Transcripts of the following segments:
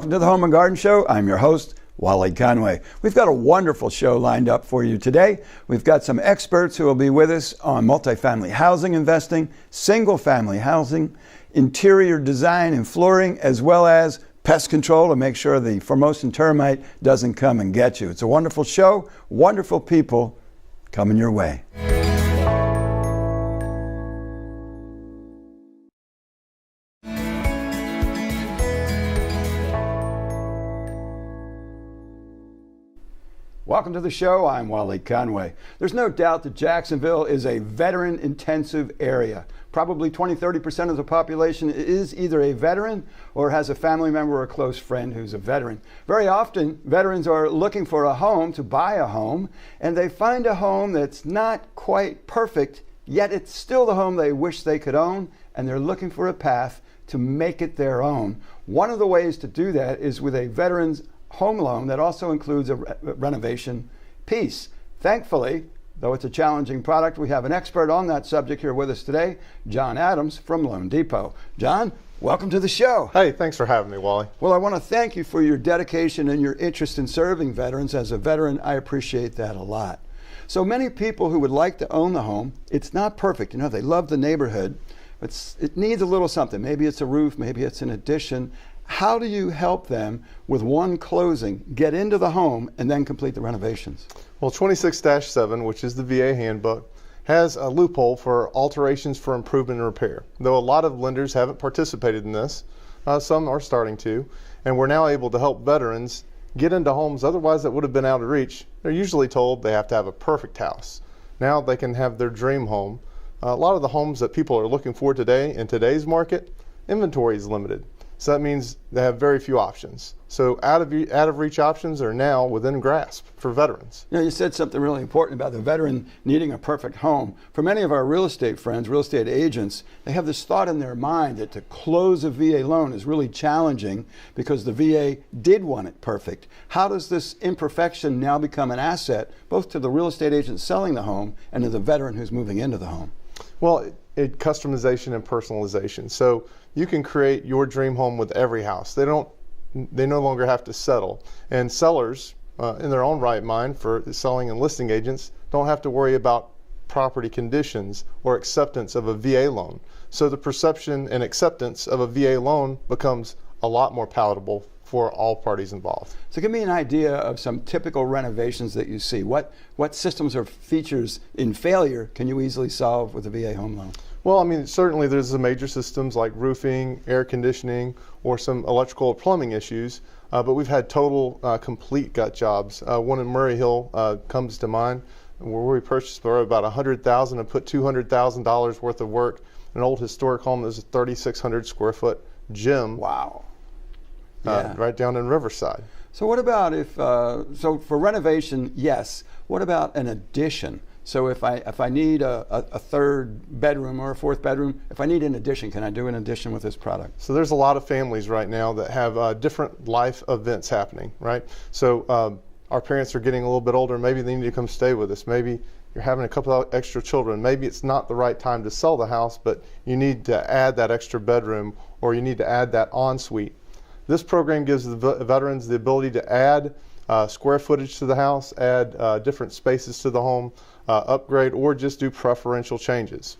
Welcome to the Home and Garden Show. I'm your host, Wally Conway. We've got a wonderful show lined up for you today. We've got some experts who will be with us on multifamily housing investing, single-family housing, interior design and flooring, as well as pest control to make sure the Formosan termite doesn't come and get you. It's a wonderful show, wonderful people coming your way. Welcome to the show. I'm Wally Conway. There's no doubt that Jacksonville is a veteran-intensive area. Probably 20-30% of the population is either a veteran or has a family member or a close friend who's a veteran. Very often, veterans are looking for a home, to buy a home, and they find a home that's not quite perfect, yet it's still the home they wish they could own, and they're looking for a path to make it their own. One of the ways to do that is with a veteran's home loan that also includes a renovation piece. Thankfully, though it's a challenging product, we have an expert on that subject here with us today, John Adams from Loan Depot. John, welcome to the show. Hey, thanks for having me, Wally. Well, I want to thank you for your dedication and your interest in serving veterans. As a veteran, I appreciate that a lot. So many people who would like to own the home, it's not perfect. You know, they love the neighborhood, but it needs a little something. Maybe it's a roof, maybe it's an addition. How do you help them with one closing, get into the home, and then complete the renovations? Well, 26-7, which is the VA handbook, has a loophole for alterations for improvement and repair. Though a lot of lenders haven't participated in this, some are starting to, and we're now able to help veterans get into homes otherwise that would have been out of reach. They're usually told they have to have a perfect house. Now they can have their dream home. A lot of the homes that people are looking for today in today's market, inventory is limited. So that means they have very few options. So out of reach options are now within grasp for veterans. You know, you said something really important about the veteran needing a perfect home. For many of our real estate friends, real estate agents, they have this thought in their mind that to close a VA loan is really challenging because the VA did want it perfect. How does this imperfection now become an asset, both to the real estate agent selling the home and to the veteran who's moving into the home? Well, customization and personalization. So you can create your dream home with every house. They no longer have to settle. And sellers, in their own right mind, for selling and listing agents, don't have to worry about property conditions or acceptance of a VA loan. So the perception and acceptance of a VA loan becomes a lot more palatable for all parties involved. So give me an idea of some typical renovations that you see. What systems or features in failure can you easily solve with a VA home loan? Well, I mean, certainly there's the major systems like roofing, air conditioning, or some electrical or plumbing issues, but we've had total complete gut jobs. One in Murray Hill comes to mind, where we purchased for about $100,000 and put $200,000 worth of work in an old historic home that was a 3,600 square foot gym. Wow. Right down in Riverside. So what about if, so for renovation, yes. What about an addition? So if I need a third bedroom or a fourth bedroom, if I need an addition, can I do an addition with this product? So there's a lot of families right now that have different life events happening, right? So our parents are getting a little bit older. Maybe they need to come stay with us. Maybe you're having a couple of extra children. Maybe it's not the right time to sell the house, but you need to add that extra bedroom or you need to add that ensuite. This program gives the veterans the ability to add square footage to the house, add different spaces to the home, upgrade, or just do preferential changes.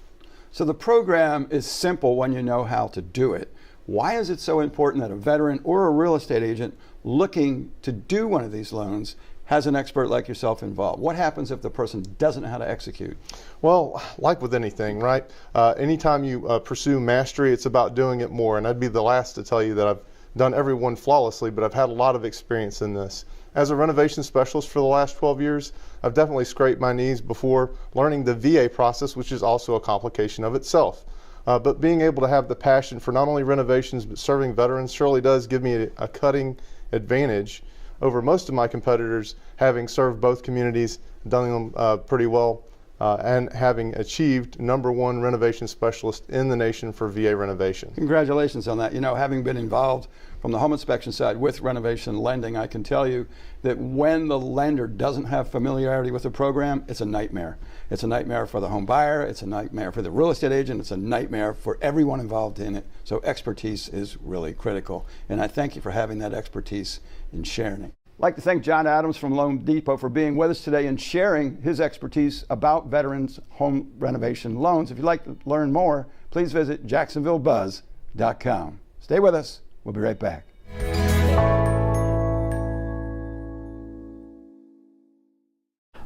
So the program is simple when you know how to do it. Why is it so important that a veteran or a real estate agent looking to do one of these loans has an expert like yourself involved? What happens if the person doesn't know how to execute? Well, like with anything, right? Anytime you pursue mastery, it's about doing it more. And I'd be the last to tell you that I've done every one flawlessly, but I've had a lot of experience in this. As a renovation specialist for the last 12 years, I've definitely scraped my knees before learning the VA process, which is also a complication of itself. But being able to have the passion for not only renovations, but serving veterans surely does give me a cutting advantage over most of my competitors, having served both communities, done them pretty well and having achieved #1 renovation specialist in the nation for VA renovation. Congratulations on that. You know, having been involved from the home inspection side with renovation lending, I can tell you that when the lender doesn't have familiarity with the program, it's a nightmare. It's a nightmare for the home buyer, it's a nightmare for the real estate agent, it's a nightmare for everyone involved in it. So expertise is really critical. And I thank you for having that expertise and sharing it. I'd like to thank John Adams from Loan Depot for being with us today and sharing his expertise about veterans home renovation loans. If you'd like to learn more, please visit jacksonvillebuzz.com. Stay with us. We'll be right back.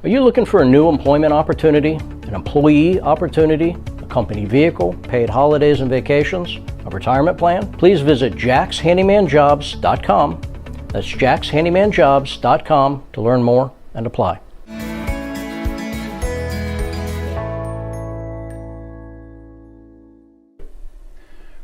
Are you looking for a new employment opportunity, an employee opportunity, a company vehicle, paid holidays and vacations, a retirement plan? Please visit jackshandymanjobs.com. That's jackshandymanjobs.com to learn more and apply.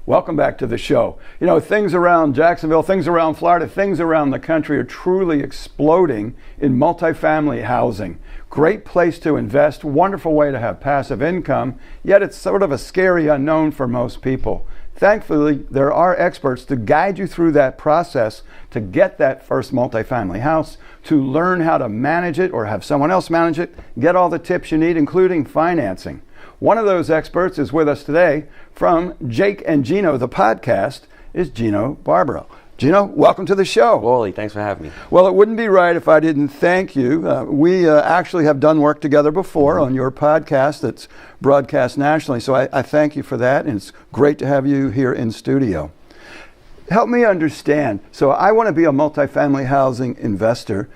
Welcome back to the show. You know, things around Jacksonville, things around Florida, things around the country are truly exploding in multifamily housing. Great place to invest, wonderful way to have passive income, yet it's sort of a scary unknown for most people. Thankfully, there are experts to guide you through that process to get that first multifamily house, to learn how to manage it or have someone else manage it, get all the tips you need, including financing. One of those experts is with us today from Jake and Gino, the podcast, is Gino Barbar. Gino, welcome to the show. Wally, thanks for having me. Well, it wouldn't be right if I didn't thank you. We actually have done work together before on your podcast that's broadcast nationally, so I thank you for that, and it's great to have you here in studio. Help me understand. So I want to be a multifamily housing investor.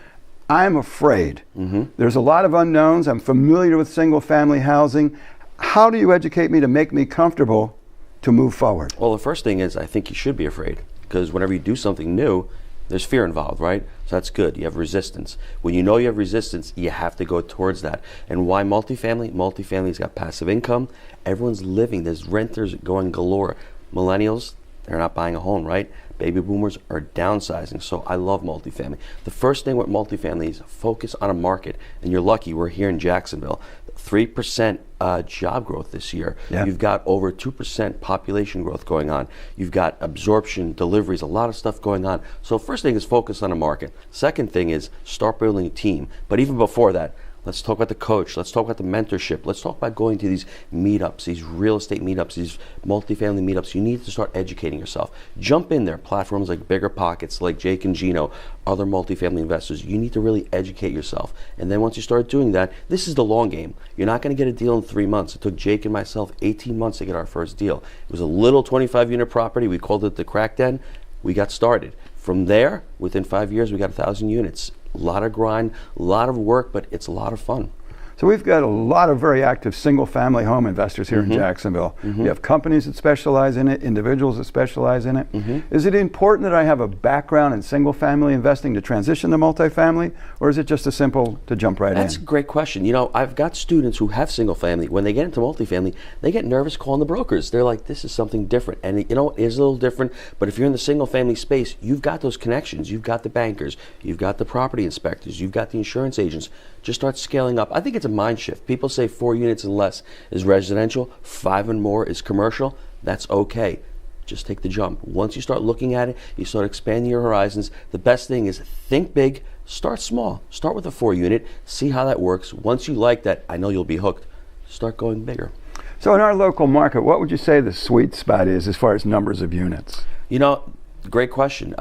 I'm afraid. There's a lot of unknowns. I'm familiar with single family housing. How do you educate me to make me comfortable to move forward? Well, the first thing is I think you should be afraid, because whenever you do something new, there's fear involved, right? So that's good. You have resistance. When you know you have resistance, you have to go towards that. And why multifamily? Multifamily's got passive income. Everyone's living. There's renters going galore. Millennials, they're not buying a home, right? Baby boomers are downsizing, so I love multifamily. The first thing with multifamily is focus on a market, and you're lucky we're here in Jacksonville. 3% job growth this year. Yeah. You've got over 2% population growth going on. You've got absorption, deliveries, a lot of stuff going on. So first thing is focus on a market. Second thing is start building a team. But even before that, let's talk about the coach. Let's talk about the mentorship. Let's talk about going to these meetups, these real estate meetups, these multifamily meetups. You need to start educating yourself. Jump in there. Platforms like Bigger Pockets, like Jake and Gino, other multifamily investors. You need to really educate yourself. And then once you start doing that, this is the long game. You're not going to get a deal in 3 months. It took Jake and myself 18 months to get our first deal. It was a little 25-unit property. We called it the Crack Den. We got started. From there, within 5 years, we got 1,000 units. A lot of grind, a lot of work, but it's a lot of fun. So we've got a lot of very active single-family home investors here in Jacksonville. We have companies that specialize in it, individuals that specialize in it. Is it important that I have a background in single-family investing to transition to multifamily, or is it just as simple to jump right in? That's a great question. You know, I've got students who have single-family. When they get into multifamily, they get nervous calling the brokers. They're like, this is something different. And you know, it is a little different, but if you're in the single-family space, you've got those connections. You've got the bankers. You've got the property inspectors. You've got the insurance agents. Just start scaling up. I think it's a mind shift. People say 4 units and less is residential, 5 and more is commercial. That's okay. Just take the jump. Once you start looking at it, you start expanding your horizons. The best thing is think big, start small. Start with a 4 unit, see how that works. Once you like that, I know you'll be hooked. Start going bigger. So in our local market, what would you say the sweet spot is as far as numbers of units? You know, great question.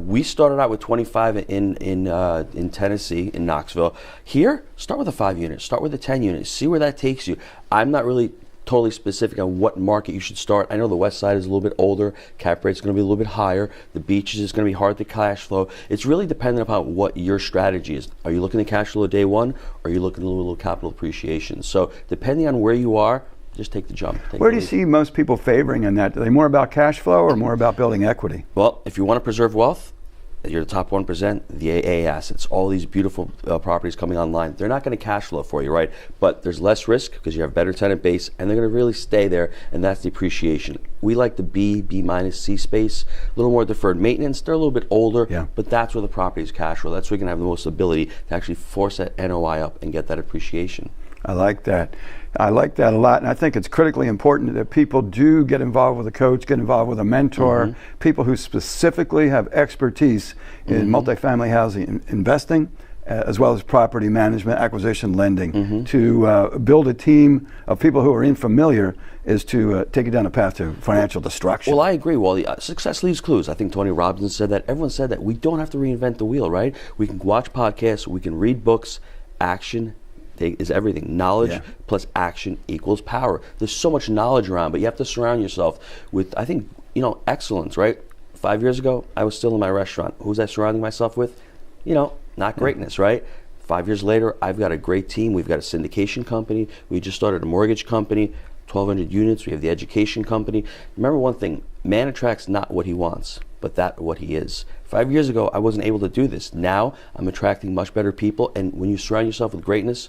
We started out with 25 in Tennessee, in Knoxville. Here, start with a 5 unit, start with a 10 unit, see where that takes you. I'm not really totally specific on what market you should start. I know the west side is a little bit older, cap rate's going to be a little bit higher, the beaches is going to be hard to cash flow. It's really dependent upon what your strategy is. Are you looking to cash flow day one, or are you looking at a little capital appreciation? So depending on where you are, just take the jump. Where do you see most people favoring in that? Are they more about cash flow or more about building equity? Well, if you want to preserve wealth, you're the top 1%, the AA assets, all these beautiful properties coming online, they're not going to cash flow for you, right? But there's less risk because you have better tenant base, and they're going to really stay there, and that's the appreciation. We like the B minus C space, a little more deferred maintenance. They're a little bit older, but that's where the property is cash flow. That's where you're going to have the most ability to actually force that NOI up and get that appreciation. I like that. I like that a lot, and I think it's critically important that people do get involved with a coach, get involved with a mentor, people who specifically have expertise in multifamily housing investing, as well as property management, acquisition, lending, to build a team of people who are familiar is to take you down a path to financial destruction. Well, I agree, Wally. Success leaves clues. I think Tony Robbins said that. Everyone said that. We don't have to reinvent the wheel, right? We can watch podcasts, we can read books. Action is everything. Knowledge plus action equals power. There's so much knowledge around, but you have to surround yourself with, I think, excellence, right? 5 years ago, I was still in my restaurant. Who was I surrounding myself with? Not greatness, right? 5 years later, I've got a great team. We've got a syndication company. We just started a mortgage company, 1,200 units. We have the education company. Remember one thing, man attracts not what he wants, but what he is. 5 years ago, I wasn't able to do this. Now, I'm attracting much better people, and when you surround yourself with greatness,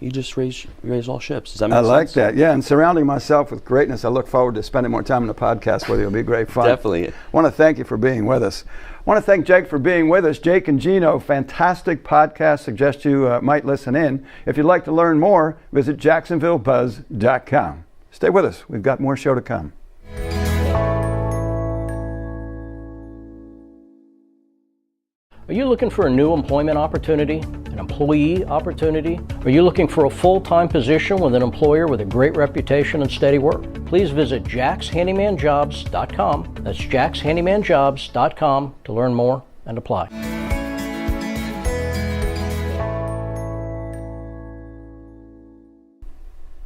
you just raise all ships. Does that make sense? I like that, yeah, and surrounding myself with greatness, I look forward to spending more time in the podcast with you. It'll be great fun. Definitely. I want to thank you for being with us. I want to thank Jake for being with us. Jake and Gino, fantastic podcast. Suggest you might listen in. If you'd like to learn more, visit jacksonvillebuzz.com. Stay with us. We've got more show to come. Are you looking for a new employment opportunity, an employee opportunity? Are you looking for a full-time position with an employer with a great reputation and steady work? Please visit jaxhandymanjobs.com. That's jaxhandymanjobs.com to learn more and apply.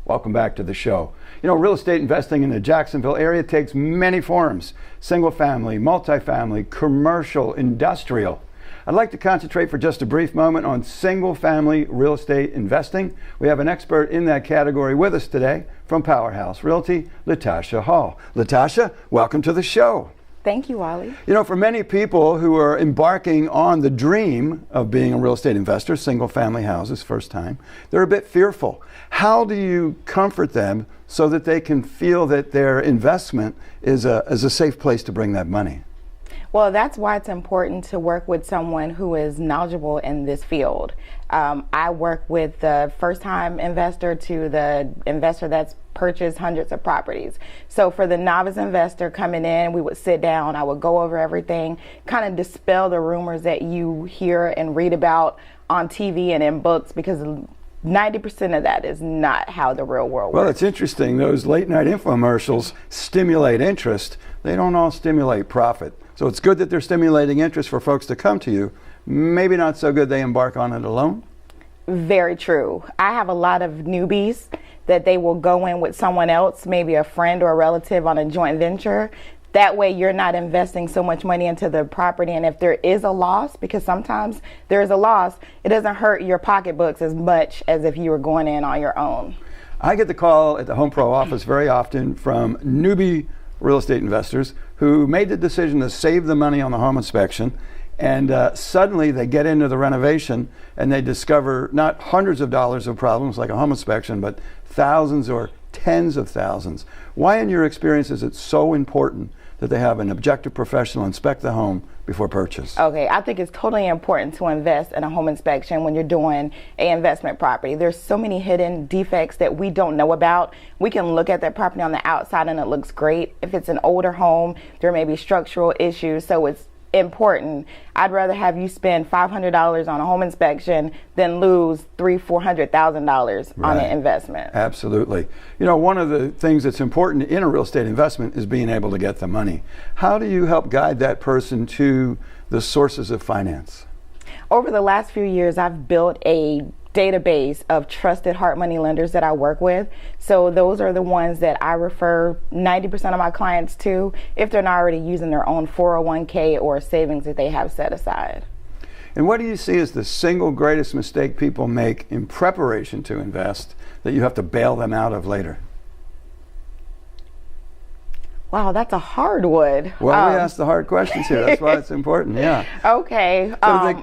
Welcome back to the show. Real estate investing in the Jacksonville area takes many forms: single family, multifamily, commercial, industrial. I'd like to concentrate for just a brief moment on single-family real estate investing. We have an expert in that category with us today from Powerhouse Realty, LaToshia Hall. LaToshia, welcome to the show. Thank you, Wally. For many people who are embarking on the dream of being a real estate investor, single-family houses, first time, they're a bit fearful. How do you comfort them so that they can feel that their investment is a safe place to bring that money? Well, that's why it's important to work with someone who is knowledgeable in this field. I work with the first-time investor to the investor that's purchased hundreds of properties. So for the novice investor coming in, we would sit down, I would go over everything, kind of dispel the rumors that you hear and read about on TV and in books, because 90% of that is not how the real world works. Well, it's interesting. Those late-night infomercials stimulate interest. They don't all stimulate profit. So it's good that they're stimulating interest for folks to come to you. Maybe not so good they embark on it alone. Very true. I have a lot of newbies that they will go in with someone else, maybe a friend or a relative on a joint venture. That way you're not investing so much money into the property, and if there is a loss, because sometimes there is a loss, it doesn't hurt your pocketbooks as much as if you were going in on your own. I get the call at the Home Pro office very often from newbie real estate investors who made the decision to save the money on the home inspection, and suddenly they get into the renovation and they discover not hundreds of dollars of problems like a home inspection, but thousands or tens of thousands. Why, in your experience, is it so important that they have an objective professional inspect the home before purchase? Okay, I think it's totally important to invest in a home inspection when you're doing an investment property. There's so many hidden defects that we don't know about. We can look at that property on the outside and it looks great. If it's an older home, there may be structural issues, so it's important. I'd rather have you spend $500 on a home inspection than lose $300,000-$400,000 on an investment. Absolutely. One of the things that's important in a real estate investment is being able to get the money. How do you help guide that person to the sources of finance? Over the last few years, I've built a database of trusted hard money lenders that I work with. So those are the ones that I refer 90% of my clients to if they're not already using their own 401k or savings that they have set aside. And what do you see as the single greatest mistake people make in preparation to invest that you have to bail them out of later? Wow, that's a hard one. Well, we ask the hard questions here. That's why it's important. Yeah. Okay.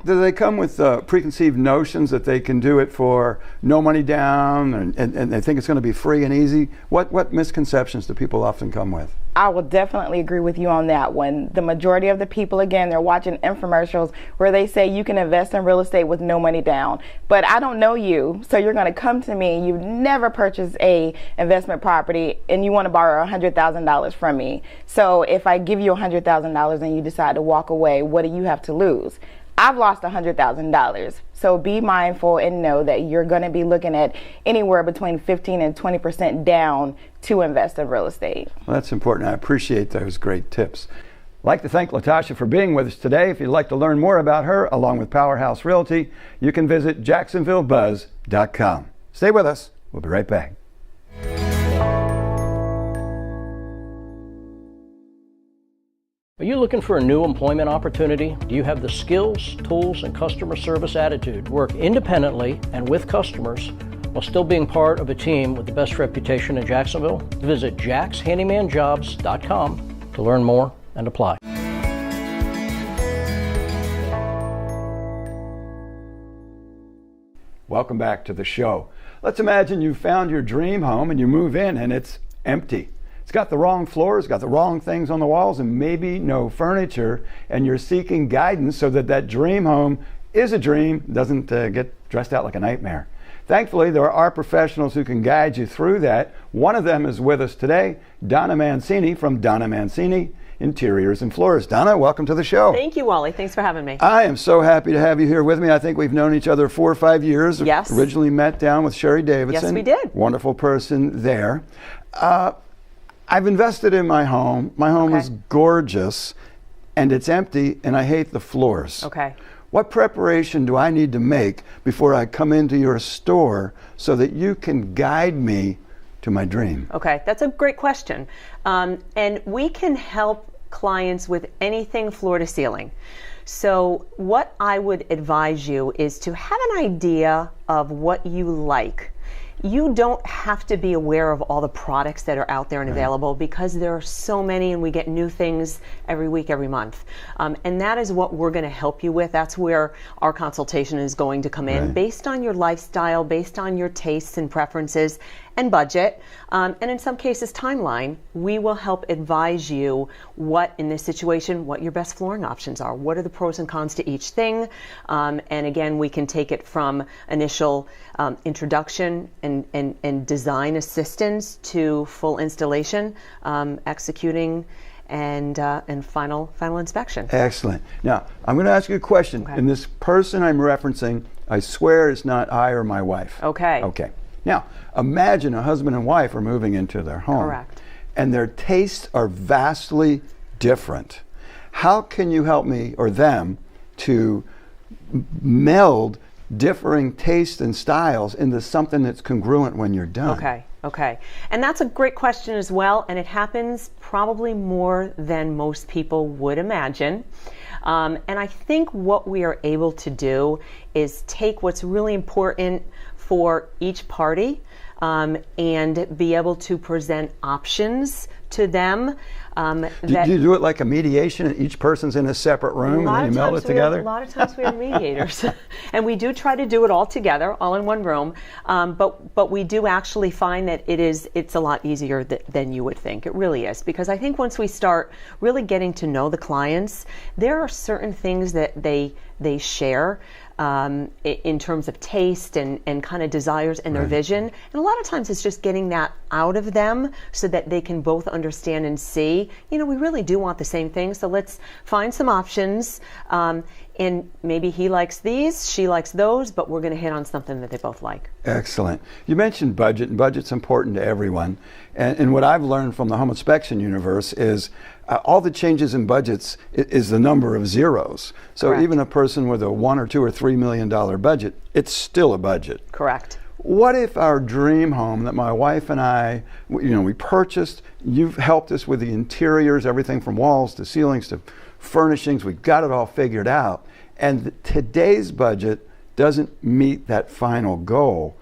Do they come with preconceived notions that they can do it for no money down, and they think it's going to be free and easy? What misconceptions do people often come with? I will definitely agree with you on that one. The majority of the people, again, they're watching infomercials where they say you can invest in real estate with no money down. But I don't know you, so you're going to come to me, you've never purchased a investment property, and you want to borrow $100,000 from me. So if I give you $100,000 and you decide to walk away, what do you have to lose? I've lost $100,000. So be mindful and know that you're going to be looking at anywhere between 15 and 20% down to invest in real estate. Well, that's important. I appreciate those great tips. I'd like to thank LaToshia for being with us today. If you'd like to learn more about her, along with Powerhouse Realty, you can visit jacksonvillebuzz.com. Stay with us. We'll be right back. Are you looking for a new employment opportunity? Do you have the skills, tools, and customer service attitude to work independently and with customers while still being part of a team with the best reputation in Jacksonville? Visit jaxhandymanjobs.com to learn more and apply. Welcome back to the show. Let's imagine you found your dream home and you move in and it's empty. It's got the wrong floors, got the wrong things on the walls, and maybe no furniture, and you're seeking guidance so that that dream home is a dream, doesn't get dressed out like a nightmare. Thankfully, there are professionals who can guide you through that. One of them is with us today, Donna Mancini from Donna Mancini Interiors and Floors. Donna, welcome to the show. Thank you, Wally. Thanks for having me. I am so happy to have you here with me. I think we've known each other 4 or 5 years. Yes. Originally met down with Sherry Davidson. Yes, we did. Wonderful person there. I've invested in my home. My home is gorgeous, and it's empty, and I hate the floors. Okay. What preparation do I need to make before I come into your store so that you can guide me to my dream? Okay, that's a great question. And we can help clients with anything floor to ceiling. So what I would advise you is to have an idea of what you like. You don't have to be aware of all the products that are out there and available, because there are so many and we get new things every week, every month. And that is what we're going to help you with. That's where our consultation is going to come in, based on your lifestyle, based on your tastes and preferences and budget, and in some cases timeline. We will help advise you what, in this situation, what your best flooring options are. What are the pros and cons to each thing? And again, we can take it from initial introduction and design assistance to full installation, executing, and final inspection. Excellent. Now, I'm going to ask you a question. Okay. And this person I'm referencing, I swear is not I or my wife. Okay. Okay. Now, imagine a husband and wife are moving into their home. Correct. And their tastes are vastly different. How can you help me or them to meld differing tastes and styles into something that's congruent when you're done? Okay. And that's a great question as well, and it happens probably more than most people would imagine. And I think what we are able to do is take what's really important for each party, and be able to present options to them. Do you do it like a mediation and each person's in a separate room and then you meld it together? A lot of times we are mediators. And we do try to do it all together, all in one room. But we do actually find that it's a lot easier than you would think. It really is. Because I think once we start really getting to know the clients, there are certain things that they share in terms of taste and kind of desires and their vision. And a lot of times it's just getting that out of them so that they can both understand and see, we really do want the same thing. So let's find some options. And maybe he likes these, she likes those, but we're going to hit on something that they both like. Excellent. You mentioned budget, and budget's important to everyone. And what I've learned from the home inspection universe is all the changes in budgets is the number of zeros. So Correct. Even a person with a $1 or $2 or $3 million budget, it's still a budget. Correct. What if our dream home that my wife and I, we purchased, you've helped us with the interiors, everything from walls to ceilings to furnishings, we've got it all figured out, and today's budget doesn't meet that final goal?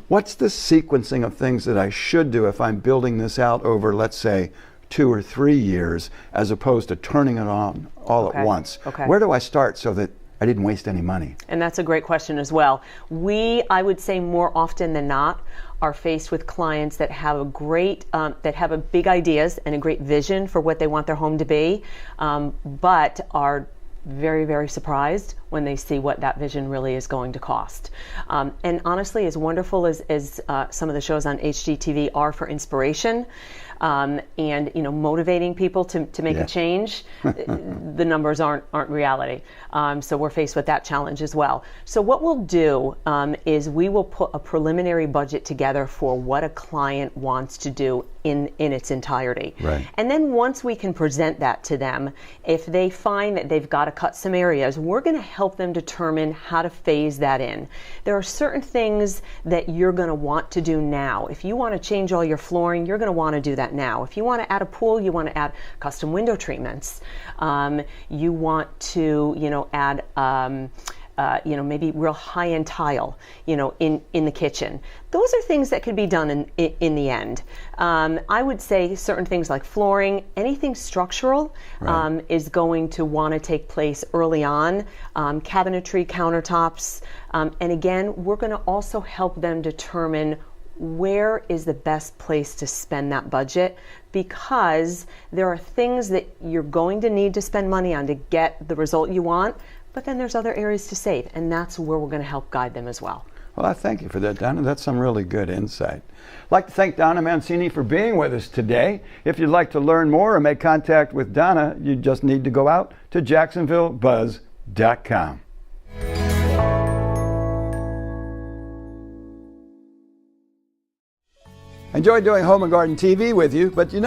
What's the sequencing of things that I should do if I'm building this out over, let's say, 2 or 3 years, as opposed to turning it on all at once? Okay. Where do I start so that I didn't waste any money? And that's a great question as well. I would say more often than not, are faced with clients that have a great, that have a big ideas and a great vision for what they want their home to be, but are very, very surprised when they see what that vision really is going to cost. And honestly, as wonderful as some of the shows on HGTV are for inspiration, and motivating people to make a change, the numbers aren't reality. So we're faced with that challenge as well. So what we'll do is we will put a preliminary budget together for what a client wants to do in its entirety. Right. And then once we can present that to them, if they find that they've got to cut some areas, we're going to help them determine how to phase that in. There are certain things that you're going to want to do now. If you want to change all your flooring, you're going to want to do that now. If you want to add a pool, you want to add custom window treatments. You want to, add, maybe real high-end tile, in the kitchen. Those are things that could be done in the end. I would say certain things like flooring, anything structural, is going to want to take place early on. Cabinetry, countertops, and again, we're going to also help them determine where is the best place to spend that budget, because there are things that you're going to need to spend money on to get the result you want, but then there's other areas to save, and that's where we're going to help guide them as well. Well, I thank you for that, Donna. That's some really good insight. I'd like to thank Donna Mancini for being with us today. If you'd like to learn more or make contact with Donna, you just need to go out to JacksonvilleBuzz.com. I enjoy doing Home and Garden TV with you, but you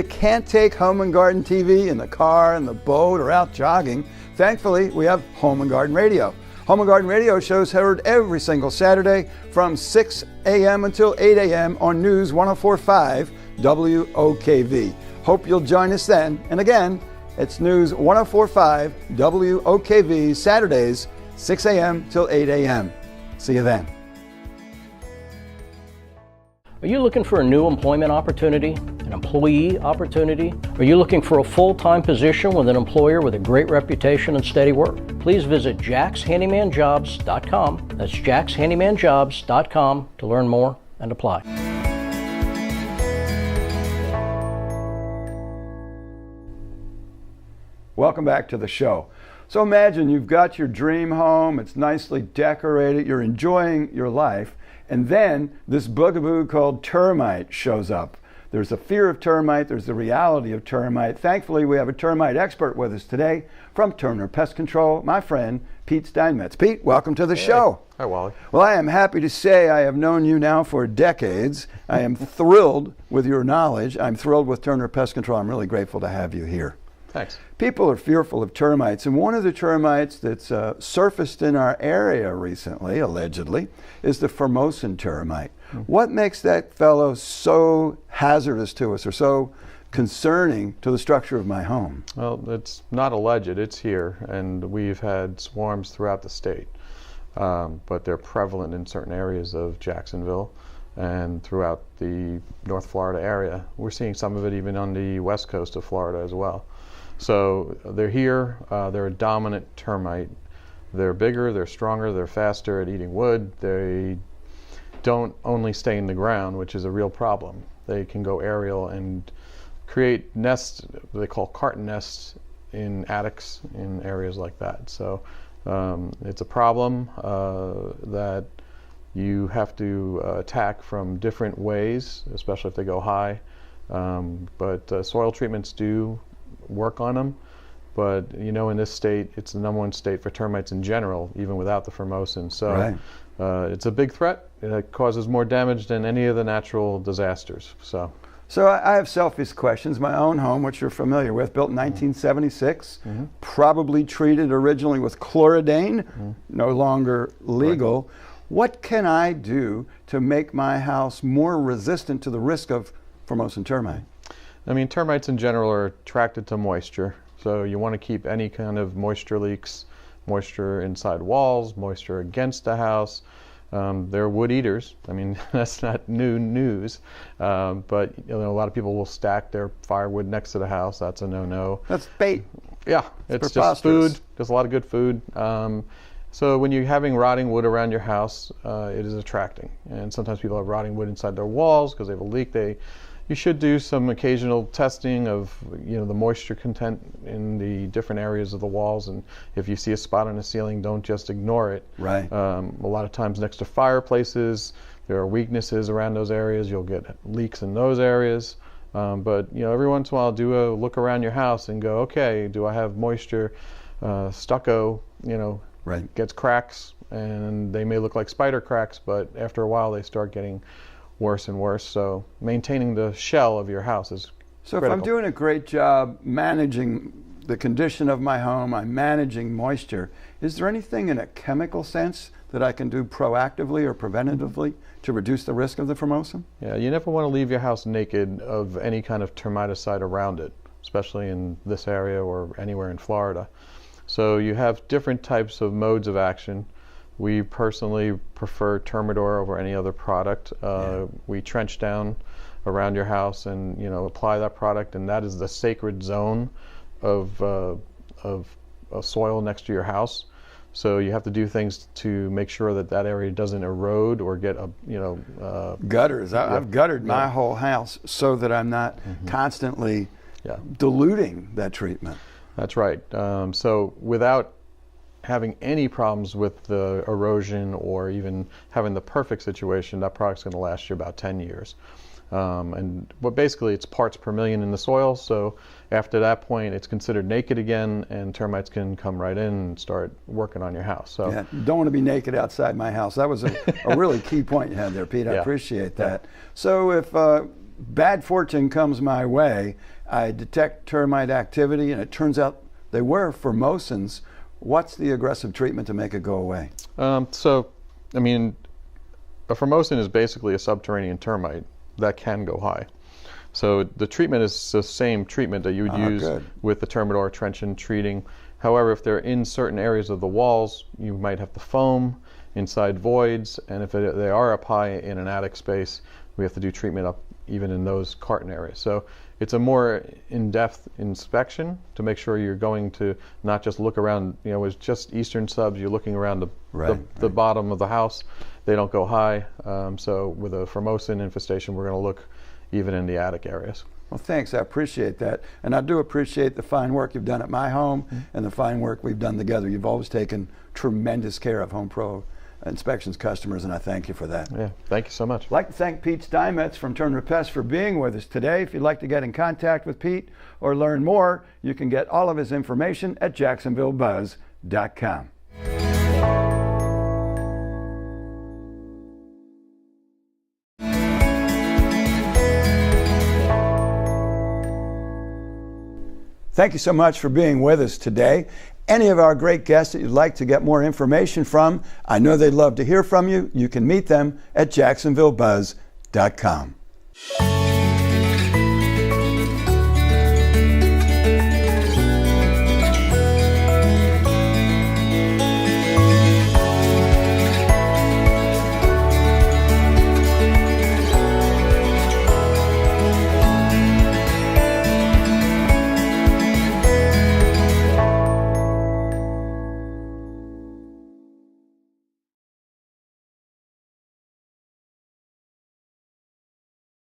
can't take Home and Garden TV in the car, in the boat, or out jogging. Thankfully, we have Home and Garden Radio. Home and Garden Radio shows heard every single Saturday from 6 a.m. until 8 a.m. on News 104.5 WOKV. Hope you'll join us then. And again, it's News 104.5 WOKV, Saturdays, 6 a.m. till 8 a.m. See you then. Are you looking for a new employment opportunity, an employee opportunity? Are you looking for a full-time position with an employer with a great reputation and steady work? Please visit jaxhandymanjobs.com. That's jaxhandymanjobs.com to learn more and apply. Welcome back to the show. So imagine you've got your dream home, it's nicely decorated, you're enjoying your life, and then this bugaboo called termite shows up. There's a fear of termite, there's the reality of termite. Thankfully, we have a termite expert with us today from Turner Pest Control, my friend, Pete Steinmetz. Pete, welcome to the show. Hi, Wally. Well, I am happy to say I have known you now for decades. I am thrilled with your knowledge. I'm thrilled with Turner Pest Control. I'm really grateful to have you here. Thanks. People are fearful of termites, and one of the termites that's surfaced in our area recently, allegedly, is the Formosan termite. What makes that fellow so hazardous to us, or so concerning to the structure of my home? Well, it's not alleged, it's here, and we've had swarms throughout the state, but they're prevalent in certain areas of Jacksonville and throughout the North Florida area. We're seeing some of it even on the west coast of Florida as well. So they're here, they're a dominant termite. They're bigger, they're stronger, they're faster at eating wood. They don't only stay in the ground, which is a real problem. They can go aerial and create nests, they call carton nests, in attics, in areas like that. So it's a problem that you have to attack from different ways, especially if they go high. But soil treatments do work on them, but in this state, it's the #1 state for termites in general, even without the Formosan. So it's a big threat. It causes more damage than any of the natural disasters. So I have selfish questions. My own home, which you're familiar with, built in 1976, probably treated originally with chloridane, no longer legal. Right. What can I do to make my house more resistant to the risk of Formosan termite? I mean, termites in general are attracted to moisture, so you want to keep any kind of moisture leaks, moisture inside walls, moisture against the house. They're wood eaters. I mean, that's not new news, but a lot of people will stack their firewood next to the house. That's a no-no. That's bait. Yeah, it's just food. There's a lot of good food. So when you're having rotting wood around your house, it is attracting. And sometimes people have rotting wood inside their walls because they have a leak. You should do some occasional testing of the moisture content in the different areas of the walls. And if you see a spot on the ceiling, don't just ignore it. Right. A lot of times next to fireplaces, there are weaknesses around those areas. You'll get leaks in those areas. But every once in a while, do a look around your house and go, okay, do I have moisture? Stucco, right, gets cracks, and they may look like spider cracks, but after a while they start getting worse and worse. So maintaining the shell of your house is critical. If I'm doing a great job managing the condition of my home, I'm managing moisture, is there anything in a chemical sense that I can do proactively or preventatively to reduce the risk of the Formosan? Yeah, you never want to leave your house naked of any kind of termiticide around it, especially in this area or anywhere in Florida. So you have different types of modes of action. We personally prefer Termidor over any other product. We trench down around your house and apply that product, and that is the sacred zone of soil next to your house. So you have to do things to make sure that area doesn't erode or get gutters. I've guttered my whole house so that I'm not constantly diluting that treatment. That's right. So without having any problems with the erosion or even having the perfect situation, that product's going to last you about 10 years. But basically it's parts per million in the soil, so after that point it's considered naked again, and termites can come right in and start working on your house. So yeah, you don't want to be naked outside my house. That was a really key point you had there, Pete. I appreciate that. So if bad fortune comes my way, I detect termite activity and it turns out they were Formosans, what's the aggressive treatment to make it go away? A Formosan is basically a subterranean termite that can go high. So the treatment is the same treatment that you would use with the Termidor trench and treating. However, if they're in certain areas of the walls, you might have to foam inside voids, and if they are up high in an attic space, we have to do treatment up even in those carton areas. So it's a more in-depth inspection to make sure you're going to not just look around, it's just eastern subs, you're looking around the bottom of the house. They don't go high. So with a Formosan infestation, we're going to look even in the attic areas. Well, thanks. I appreciate that. And I do appreciate the fine work you've done at my home and the fine work we've done together. You've always taken tremendous care of Home Pro Inspections customers, and I thank you for that. Yeah, thank you so much. I'd like to thank Pete Steinmetz from Turner Pest for being with us today. If you'd like to get in contact with Pete or learn more, you can get all of his information at jacksonvillebuzz.com. Thank you so much for being with us today. Any of our great guests that you'd like to get more information from, I know they'd love to hear from you. You can meet them at jacksonvillebuzz.com.